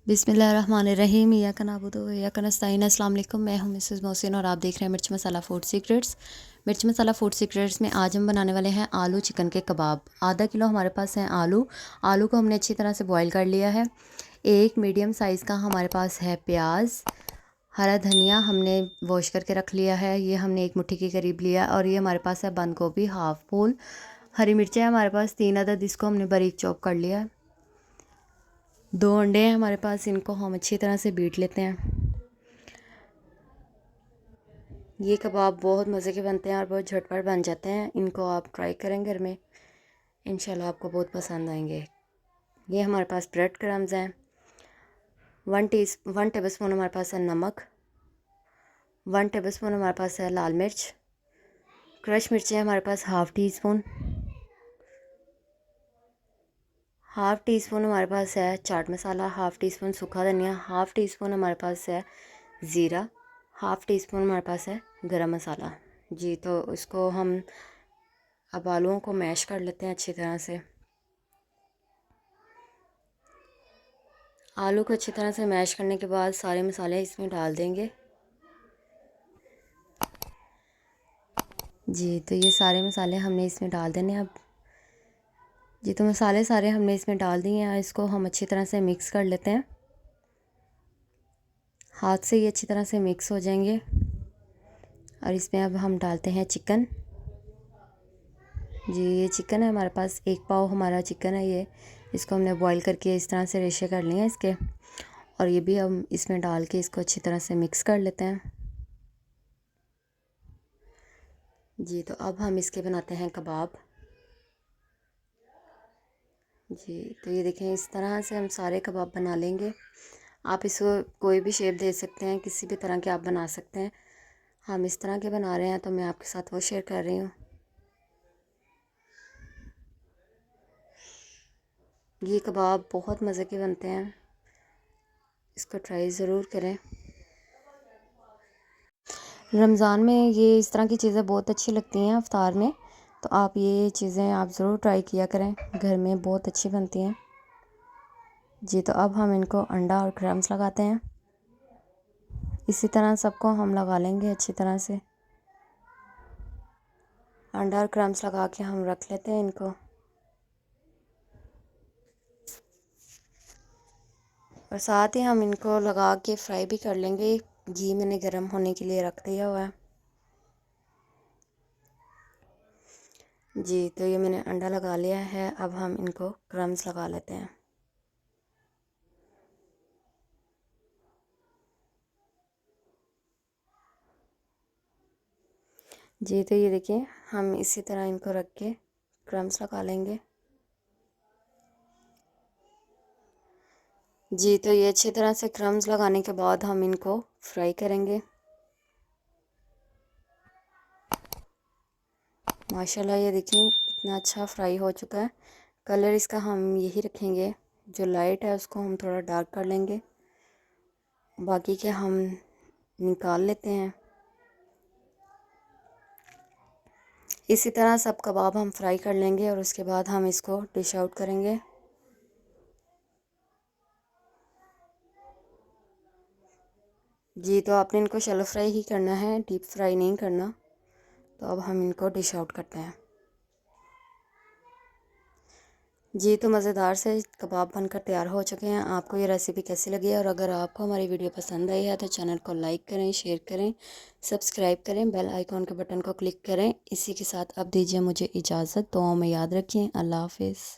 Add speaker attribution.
Speaker 1: बिस्मिल्लाहिर्रहमानिर्रहीम। या का नाबुदु व या का नस्तईन। अस्सलाम वालेकुम, मैं हूं मिसेस मोहसिन और आप देख रहे हैं मिर्च मसाला फूड सीक्रेट्स। मिर्च मसाला फूड सीक्रेट्स में आज हम बनाने वाले हैं आलू चिकन के कबाब। आधा किलो हमारे पास हैं आलू। आलू को हमने अच्छी तरह से बॉईल कर लिया है। एक मीडियम साइज़ का हमारे पास है प्याज। हरा धनिया हमने वॉश करके रख लिया है, ये हमने एक मुट्ठी के करीब लिया। और ये हमारे पास है बंद गोभी हाफ़ फूल। हरी मिर्चें हमारे पास 3 अदद, इसको हमने बारीक चॉप कर लिया है। 2 अंडे हैं हमारे पास, इनको हम अच्छी तरह से बीट लेते हैं। ये कबाब बहुत मज़े के बनते हैं और बहुत झटपट बन जाते हैं। इनको आप ट्राई करें घर में, इंशाल्लाह आपको बहुत पसंद आएंगे। ये हमारे पास ब्रेड क्रम्स हैं। 1 टेबलस्पून हमारे पास है नमक। 1 टेबलस्पून हमारे पास है लाल मिर्च। क्रश मिर्चें हमारे पास half teaspoon. Half teaspoon हमारे पास है chaat masala. Half teaspoon सूखा धनिया। हाफ़ टी स्पून हमारे पास है ज़ीरा। हाफ़ टी स्पून हमारे पास है गरम मसाला। जी, तो इसको हम अब आलूओं को मैश कर लेते हैं अच्छी तरह से। आलू को अच्छी तरह से मैश करने के बाद सारे मसाले इसमें डाल देंगे। जी, तो ये सारे मसाले हमने इसमें डाल देने अब। जी, तो मसाले सारे हमने इसमें डाल दिए हैं। इसको हम अच्छी तरह से मिक्स कर लेते हैं। हाथ से ये अच्छी तरह से मिक्स हो जाएंगे। और इसमें अब हम डालते हैं चिकन। जी, ये चिकन है हमारे पास, 1 पाव हमारा चिकन है ये। इसको हमने बॉईल करके इस तरह से रेशे कर लिए हैं इसके। और ये भी हम इसमें डाल के इसको अच्छी तरह से मिक्स कर लेते हैं। जी, तो अब हम इसके बनाते हैं कबाब। जी, तो ये देखें, इस तरह से हम सारे कबाब बना लेंगे। आप इसको कोई भी शेप दे सकते हैं, किसी भी तरह के आप बना सकते हैं। हम इस तरह के बना रहे हैं तो मैं आपके साथ वो शेयर कर रही हूँ। ये कबाब बहुत मज़े के बनते हैं, इसको ट्राई ज़रूर करें। रमज़ान में ये इस तरह की चीज़ें बहुत अच्छी लगती हैं इफ्तार में, तो आप ये चीज़ें आप ज़रूर ट्राई किया करें, घर में बहुत अच्छी बनती हैं। जी, तो अब हम इनको अंडा और क्रम्स लगाते हैं। इसी तरह सबको हम लगा लेंगे अच्छी तरह से। अंडा और क्रम्स लगा के हम रख लेते हैं इनको। और साथ ही हम इनको लगा के फ्राई भी कर लेंगे। घी मैंने गर्म होने के लिए रख दिया हुआ है। जी, तो ये मैंने अंडा लगा लिया है। अब हम इनको क्रम्स लगा लेते हैं। जी, तो ये देखिए, हम इसी तरह इनको रख के क्रम्स लगा लेंगे। जी, तो ये अच्छी तरह से क्रम्स लगाने के बाद हम इनको फ्राई करेंगे। माशाल्लाह, ये देखिए कितना अच्छा फ्राई हो चुका है। कलर इसका हम यही रखेंगे, जो लाइट है उसको हम थोड़ा डार्क कर लेंगे, बाकी के हम निकाल लेते हैं। इसी तरह सब कबाब हम फ्राई कर लेंगे और उसके बाद हम इसको डिश आउट करेंगे। जी, तो आपने इनको शैलो फ्राई ही करना है, डीप फ्राई नहीं करना। तो अब हम इनको डिश आउट करते हैं। जी, तो मज़ेदार से कबाब बनकर तैयार हो चुके हैं। आपको ये रेसिपी कैसी लगी है? और अगर आपको हमारी वीडियो पसंद आई है तो चैनल को लाइक करें, शेयर करें, सब्सक्राइब करें, बेल आइकॉन के बटन को क्लिक करें। इसी के साथ अब दीजिए मुझे इजाज़त। दुआओं में याद रखें। अल्लाह हाफिज़।